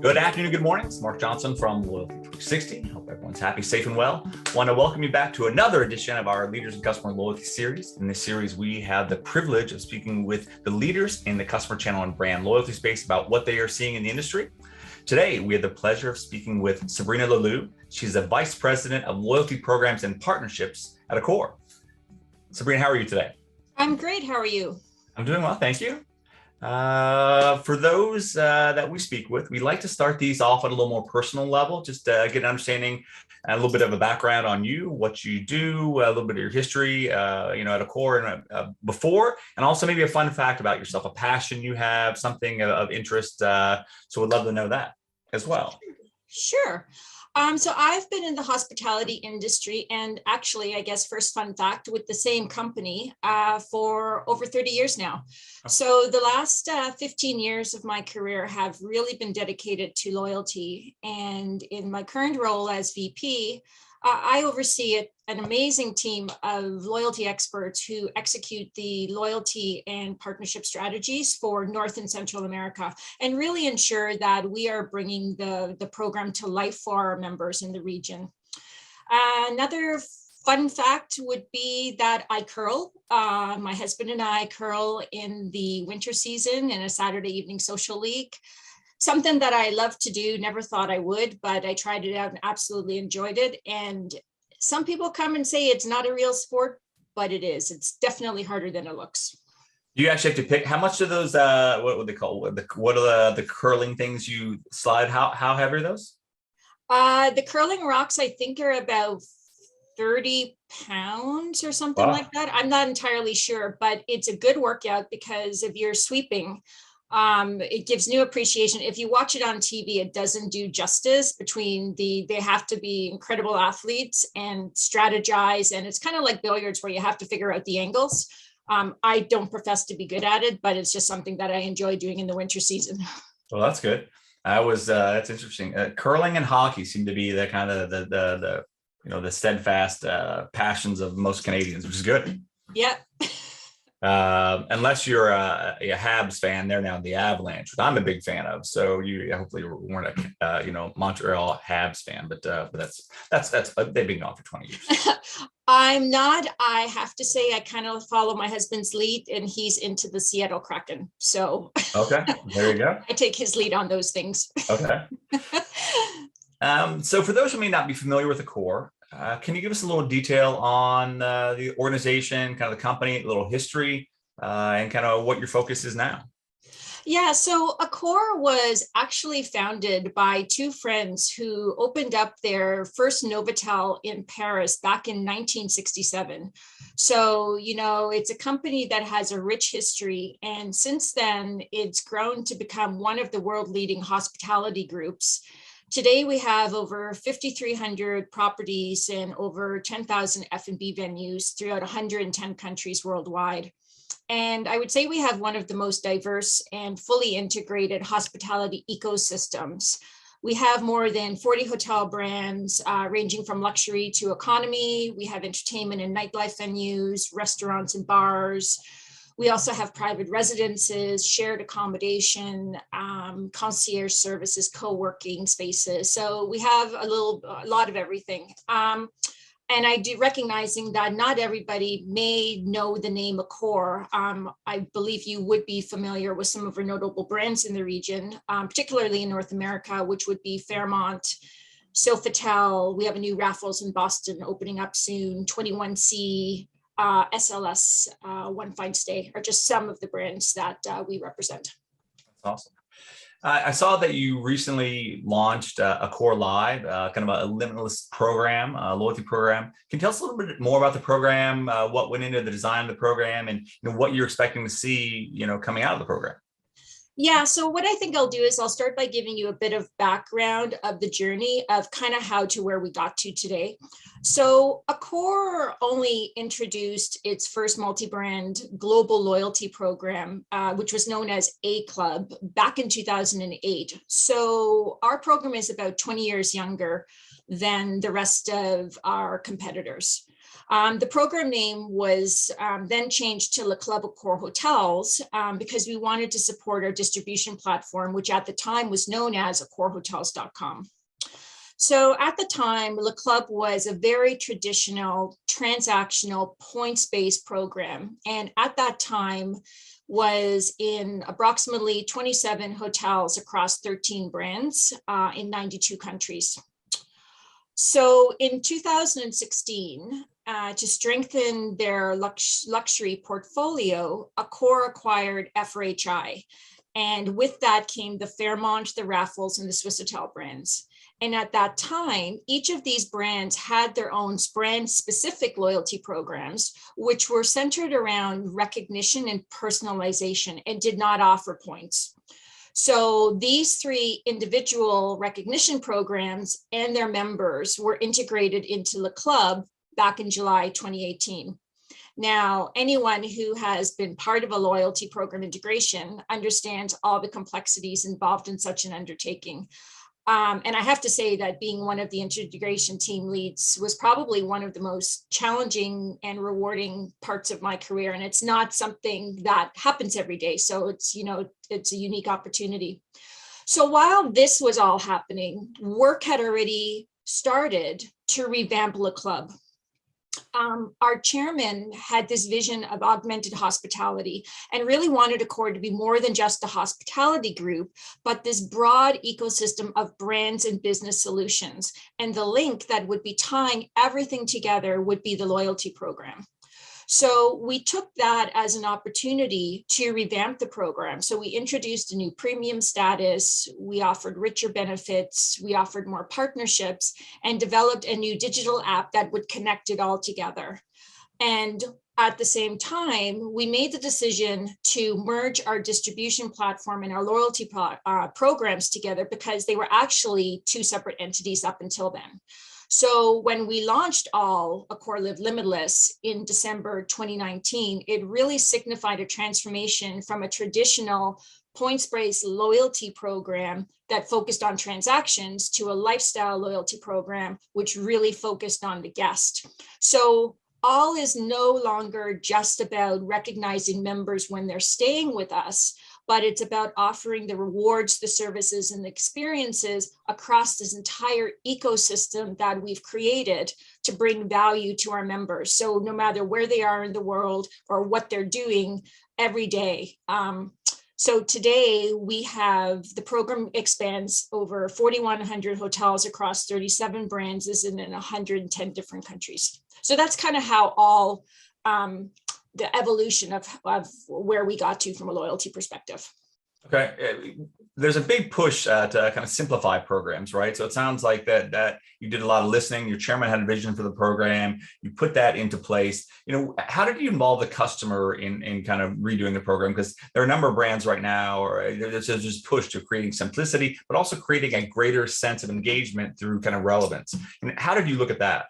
Good afternoon, good morning. It's Mark Johnson from Loyalty360. Hope everyone's happy, safe, and well. Want to welcome you back to another edition of our Leaders in Customer Loyalty series. In this series, we have the privilege of speaking with the leaders in the customer channel and brand loyalty space about what they are seeing in the industry. Today, we have the pleasure of speaking with Sabrina Lillew. She's the Vice President of Loyalty Programs and Partnerships at Accor. Sabrina, how are you today? I'm great. How are you? I'm doing well, thank you. For those that we speak with, we like to start these off at a little more personal level, just to get an understanding, a little bit of a background on you, what you do, a little bit of your history, at Accor and before, and also maybe a fun fact about yourself, a passion you have, something of interest. So we'd love to know that as well. Sure. So I've been in the hospitality industry, and actually, I guess first fun fact, with the same company for over 30 years now. So the last 15 years of my career have really been dedicated to loyalty. And in my current role as VP, I oversee an amazing team of loyalty experts who execute the loyalty and partnership strategies for North and Central America and really ensure that we are bringing the program to life for our members in the region. Another fun fact would be that I curl. My husband and I curl in the winter season in a Saturday evening social league. Something that I love to do, never thought I would, but I tried it out and absolutely enjoyed it. And some people come and say it's not a real sport, but it is. It's definitely harder than it looks. You actually have to pick how much of those, what would they call, what are the curling things you slide? How heavy are those? The curling rocks, I think, are about 30 pounds or something like that. I'm not entirely sure, but it's a good workout because if you're sweeping, it gives new appreciation. If you watch it on TV, it doesn't do justice between they have to be incredible athletes and strategize. And it's kind of like billiards where you have to figure out the angles. I don't profess to be good at it, but it's just something that I enjoy doing in the winter season. Well, that's good. That's interesting. Curling and hockey seem to be the kind of the steadfast passions of most Canadians, which is good. Yeah. Unless you're a Habs fan, they're now the Avalanche, which I'm a big fan of. So you hopefully weren't a Montreal Habs fan, but that's they've been gone for 20 years. I'm not. I have to say I kind of follow my husband's lead, and he's into the Seattle Kraken. So okay, there you go. I take his lead on those things. Okay. So for those who may not be familiar with Accor, can you give us a little detail on the organization, kind of the company, a little history, and kind of what your focus is now? Yeah, so Accor was actually founded by two friends who opened up their first Novotel in Paris back in 1967. So, it's a company that has a rich history. And since then, it's grown to become one of the world leading hospitality groups. Today, we have over 5,300 properties and over 10,000 F&B venues throughout 110 countries worldwide. And I would say we have one of the most diverse and fully integrated hospitality ecosystems. We have more than 40 hotel brands ranging from luxury to economy. We have entertainment and nightlife venues, restaurants and bars. We also have private residences, shared accommodation, concierge services, co-working spaces. So we have a lot of everything. And I do recognizing that not everybody may know the name Accor. I believe you would be familiar with some of our notable brands in the region, particularly in North America, which would be Fairmont, Sofitel. We have a new Raffles in Boston opening up soon, 21C, SLS, One Fine Stay are just some of the brands that we represent. That's awesome. I saw that you recently launched Accor Live, kind of a limitless program, a loyalty program. Can you tell us a little bit more about the program, what went into the design of the program, and what you're expecting to see, coming out of the program? Yeah, so what I think I'll do is I'll start by giving you a bit of background of the journey of kind of how to where we got to today. So Accor only introduced its first multi-brand global loyalty program, which was known as A Club, back in 2008. So our program is about 20 years younger than the rest of our competitors. The program name was then changed to Le Club Accor Hotels because we wanted to support our distribution platform, which at the time was known as AccorHotels.com. So at the time, Le Club was a very traditional, transactional, points-based program. And at that time was in approximately 27 hotels across 13 brands in 92 countries. So in 2016, to strengthen their luxury portfolio, Accor acquired FRHI. And with that came the Fairmont, the Raffles, and the Swissôtel brands. And at that time, each of these brands had their own brand-specific loyalty programs, which were centered around recognition and personalization and did not offer points. So these three individual recognition programs and their members were integrated into Le Club back in July 2018. Now, anyone who has been part of a loyalty program integration understands all the complexities involved in such an undertaking. And I have to say that being one of the integration team leads was probably one of the most challenging and rewarding parts of my career. And it's not something that happens every day. So it's, it's a unique opportunity. So while this was all happening, work had already started to revamp Le Club. Our chairman had this vision of augmented hospitality and really wanted Accor to be more than just a hospitality group, but this broad ecosystem of brands and business solutions. And the link that would be tying everything together would be the loyalty program. So we took that as an opportunity to revamp the program. So we introduced a new premium status, we offered richer benefits, we offered more partnerships, and developed a new digital app that would connect it all together. And at the same time, we made the decision to merge our distribution platform and our loyalty programs together because they were actually two separate entities up until then. So when we launched Accor Live Limitless in December 2019, it really signified a transformation from a traditional points-based loyalty program that focused on transactions to a lifestyle loyalty program, which really focused on the guest. So all is no longer just about recognizing members when they're staying with us, but it's about offering the rewards, the services, and the experiences across this entire ecosystem that we've created to bring value to our members. So no matter where they are in the world or what they're doing every day. So today we have, the program expands over 4,100 hotels across 37 brands, is in 110 different countries. So that's kind of how all the evolution of where we got to from a loyalty perspective. Okay, there's a big push to kind of simplify programs, right? So it sounds like that you did a lot of listening. Your chairman had a vision for the program. You put that into place. How did you involve the customer in kind of redoing the program? Because there are a number of brands right now, or there's this push to creating simplicity, but also creating a greater sense of engagement through kind of relevance. And how did you look at that?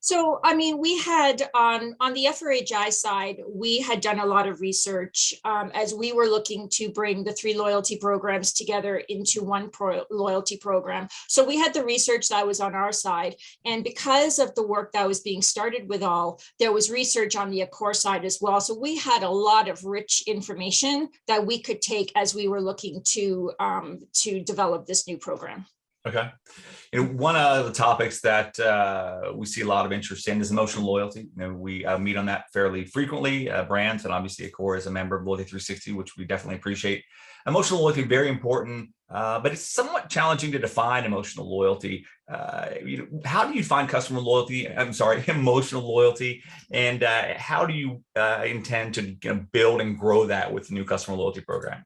So, I mean, we had on the FRHI side, we had done a lot of research as we were looking to bring the three loyalty programs together into one loyalty program. So we had the research that was on our side. And because of the work that was being started with there was research on the Accor side as well. So we had a lot of rich information that we could take as we were looking to develop this new program. Okay. One of the topics that we see a lot of interest in is emotional loyalty. We meet on that fairly frequently, brands, and obviously Accor is a member of Loyalty360, which we definitely appreciate. Emotional loyalty, very important, but it's somewhat challenging to define emotional loyalty. How do you find emotional loyalty, and how do you intend to build and grow that with the new customer loyalty program?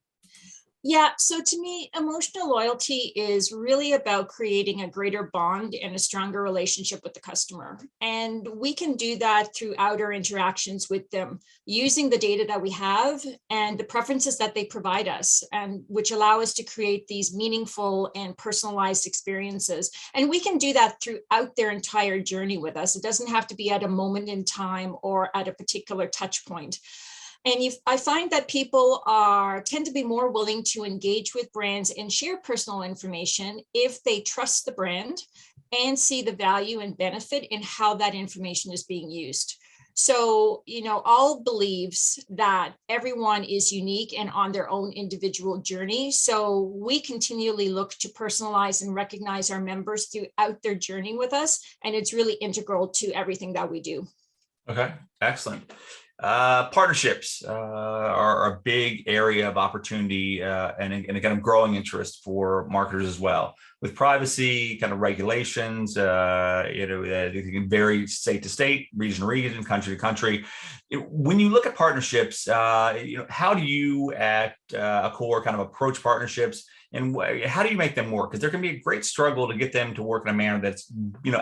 Yeah, so to me, emotional loyalty is really about creating a greater bond and a stronger relationship with the customer. And we can do that throughout our interactions with them, using the data that we have and the preferences that they provide us, and which allow us to create these meaningful and personalized experiences. And we can do that throughout their entire journey with us. It doesn't have to be at a moment in time or at a particular touch point. And I find that people tend to be more willing to engage with brands and share personal information if they trust the brand and see the value and benefit in how that information is being used. So, all believes that everyone is unique and on their own individual journey. So we continually look to personalize and recognize our members throughout their journey with us. And it's really integral to everything that we do. Okay, excellent. Partnerships are a big area of opportunity and a kind of growing interest for marketers as well. With privacy kind of regulations, it can vary state to state, region to region, country to country. When you look at partnerships, how do you at Accor kind of approach partnerships, and how do you make them work? Because there can be a great struggle to get them to work in a manner that's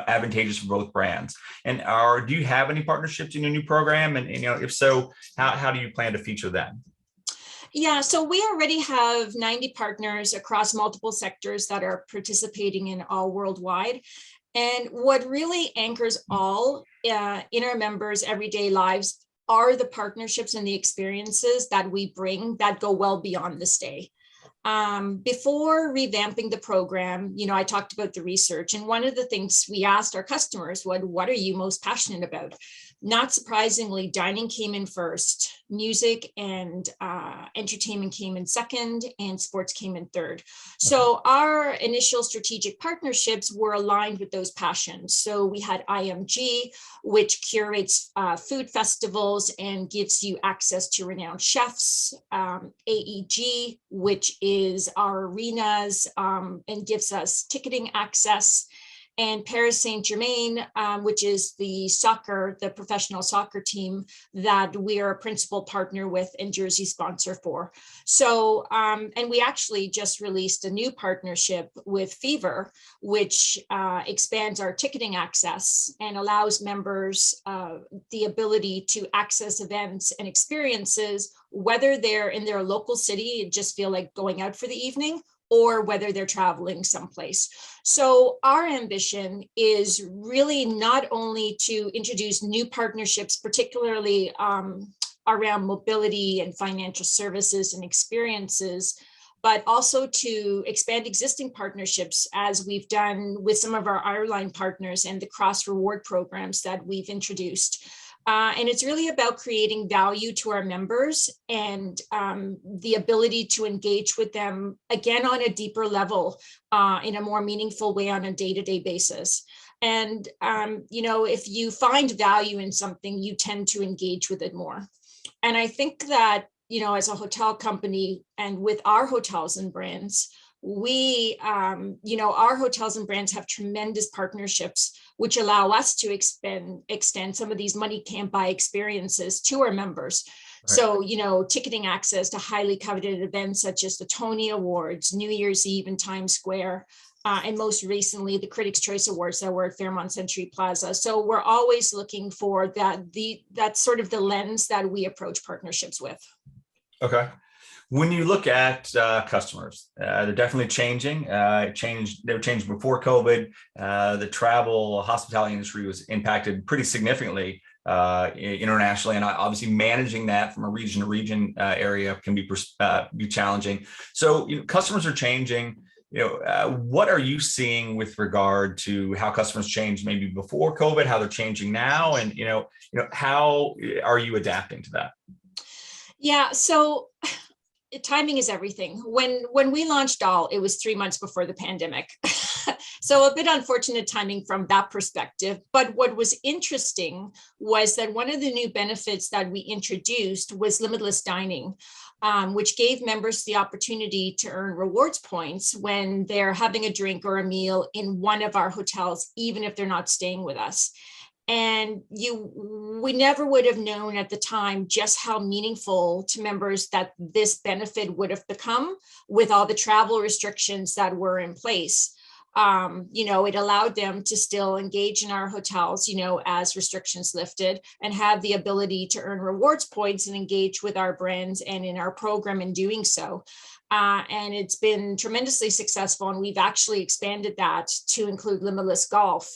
advantageous for both brands. And do you have any partnerships in your new program? And if so, how do you plan to feature them? Yeah, so we already have 90 partners across multiple sectors that are participating in all worldwide. And what really anchors all in our members' everyday lives are the partnerships and the experiences that we bring that go well beyond the stay. Before revamping the program, I talked about the research, and one of the things we asked our customers was, what are you most passionate about? Not surprisingly, dining came in first, music and entertainment came in second, and sports came in third. So our initial strategic partnerships were aligned with those passions. So we had IMG, which curates food festivals and gives you access to renowned chefs, AEG, which is our arenas and gives us ticketing access, and Paris Saint-Germain, which is the professional soccer team that we are a principal partner with and jersey sponsor for. So, and we actually just released a new partnership with Fever, which expands our ticketing access and allows members the ability to access events and experiences, whether they're in their local city and just feel like going out for the evening, or whether they're traveling someplace. So our ambition is really not only to introduce new partnerships, particularly around mobility and financial services and experiences, but also to expand existing partnerships, as we've done with some of our airline partners and the cross reward programs that we've introduced. And it's really about creating value to our members and the ability to engage with them again on a deeper level in a more meaningful way on a day-to-day basis. And, if you find value in something, you tend to engage with it more. And I think that, as a hotel company and with our hotels and brands, our hotels and brands have tremendous partnerships, which allow us to extend some of these money can't buy experiences to our members. Right. So, ticketing access to highly coveted events such as the Tony Awards, New Year's Eve in Times Square, and most recently, the Critics' Choice Awards that were at Fairmont Century Plaza. So we're always looking for that's sort of the lens that we approach partnerships with. Okay. When you look at customers, they're definitely changing. They were changed before COVID. The travel hospitality industry was impacted pretty significantly internationally, and obviously managing that from a region to region area can be challenging. So customers are changing. What are you seeing with regard to how customers changed maybe before COVID, how they're changing now, and how are you adapting to that? Yeah. So. Timing is everything. When we launched All, it was 3 months before the pandemic. So a bit unfortunate timing from that perspective. But what was interesting was that one of the new benefits that we introduced was Limitless Dining, which gave members the opportunity to earn rewards points when they're having a drink or a meal in one of our hotels, even if they're not staying with us. And we never would have known at the time just how meaningful to members that this benefit would have become with all the travel restrictions that were in place. It allowed them to still engage in our hotels, as restrictions lifted, and have the ability to earn rewards points and engage with our brands and in our program in doing so. And it's been tremendously successful. And we've actually expanded that to include Limitless Golf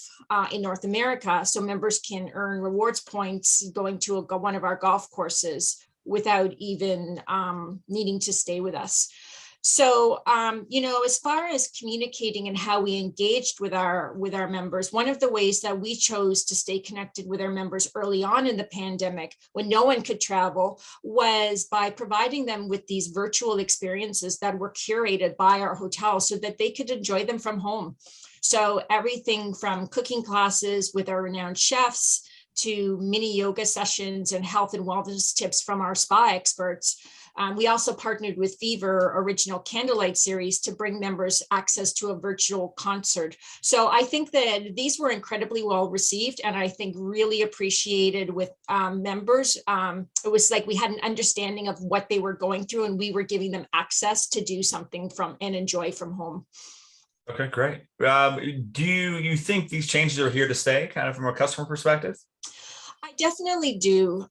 in North America. So members can earn rewards points going to one of our golf courses without even needing to stay with us. So, as far as communicating and how we engaged with our members, one of the ways that we chose to stay connected with our members early on in the pandemic, when no one could travel, was by providing them with these virtual experiences that were curated by our hotel so that they could enjoy them from home. So everything from cooking classes with our renowned chefs to mini yoga sessions and health and wellness tips from our spa experts. We also partnered with Fever Original Candlelight Series to bring members access to a virtual concert. So I think that these were incredibly well received, and I think really appreciated with members. It was like we had an understanding of what they were going through, and we were giving them access to do something from and enjoy from home. Okay, great. Do you think these changes are here to stay, kind of from a customer perspective? I definitely do.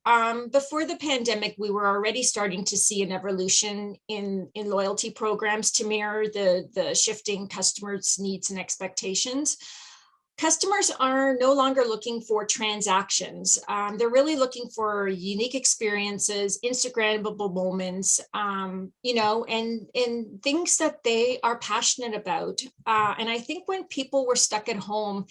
Before the pandemic, we were already starting to see an evolution in loyalty programs to mirror the shifting customers' needs and expectations. Customers are no longer looking for transactions. They're really looking for unique experiences, Instagrammable moments, and things that they are passionate about. And I think when people were stuck at home,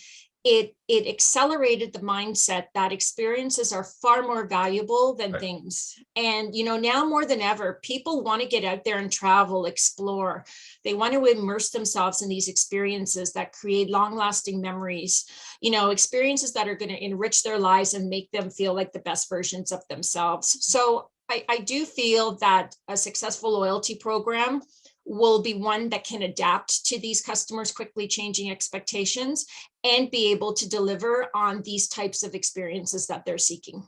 it accelerated the mindset that experiences are far more valuable than things. And, now more than ever, people want to get out there and travel, explore. They want to immerse themselves in these experiences that create long-lasting memories, experiences that are going to enrich their lives and make them feel like the best versions of themselves. So I do feel that a successful loyalty program will be one that can adapt to these customers' quickly changing expectations and be able to deliver on these types of experiences that they're seeking.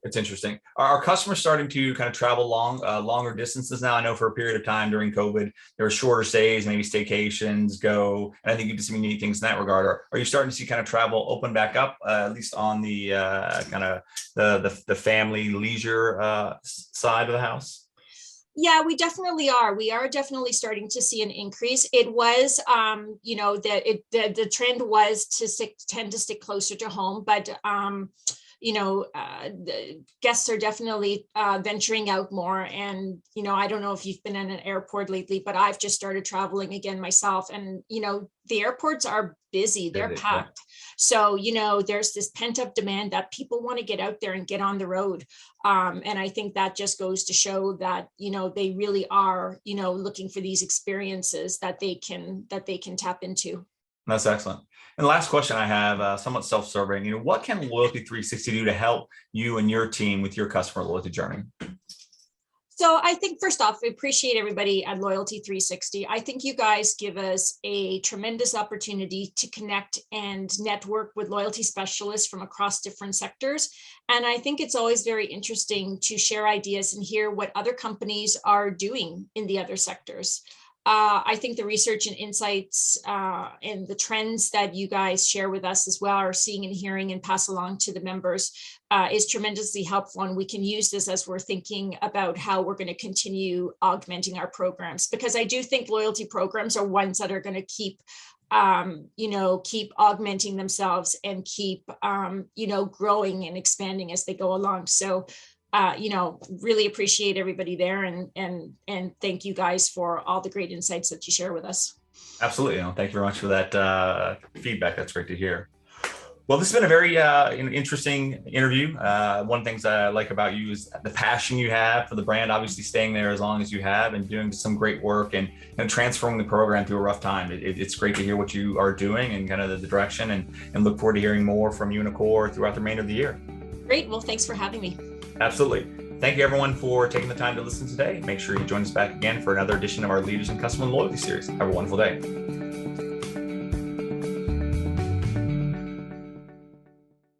It's interesting. Are customers starting to kind of travel longer distances now? I know for a period of time during COVID, there were shorter stays, maybe staycations, and I think you did some unique things in that regard. Are you starting to see kind of travel open back up, at least on the kind of the family leisure side of the house? Yeah, we definitely are. We are definitely starting to see an increase. It was, the trend was to tend to stick closer to home, but the guests are definitely venturing out more. And, I don't know if you've been in an airport lately, but I've just started traveling again myself. And, the airports are busy, they're packed. Yeah. So, there's this pent up demand that people want to get out there and get on the road. And I think that just goes to show that, they really are, looking for these experiences that they can tap into. That's excellent. And the last question I have, somewhat self-serving, what can Loyalty360 do to help you and your team with your customer loyalty journey? So I think first off, we appreciate everybody at Loyalty360. I think you guys give us a tremendous opportunity to connect and network with loyalty specialists from across different sectors. And I think it's always very interesting to share ideas and hear what other companies are doing in the other sectors. I think the research and insights and the trends that you guys share with us as well, are seeing and hearing and pass along to the members is tremendously helpful. And we can use this as we're thinking about how we're going to continue augmenting our programs, because I do think loyalty programs are ones that are going to keep augmenting themselves and keep, growing and expanding as they go along. So really appreciate everybody there and thank you guys for all the great insights that you share with us. Absolutely. Thank you very much for that feedback. That's great to hear. Well, this has been a very interesting interview. One of the things I like about you is the passion you have for the brand, obviously staying there as long as you have and doing some great work and transforming the program through a rough time. It's great to hear what you are doing and kind of the direction, and look forward to hearing more from you and Accor throughout the remainder of the year. Great. Well, thanks for having me. Absolutely. Thank you everyone for taking the time to listen today. Make sure you join us back again for another edition of our Leaders in Customer Loyalty series. Have a wonderful day.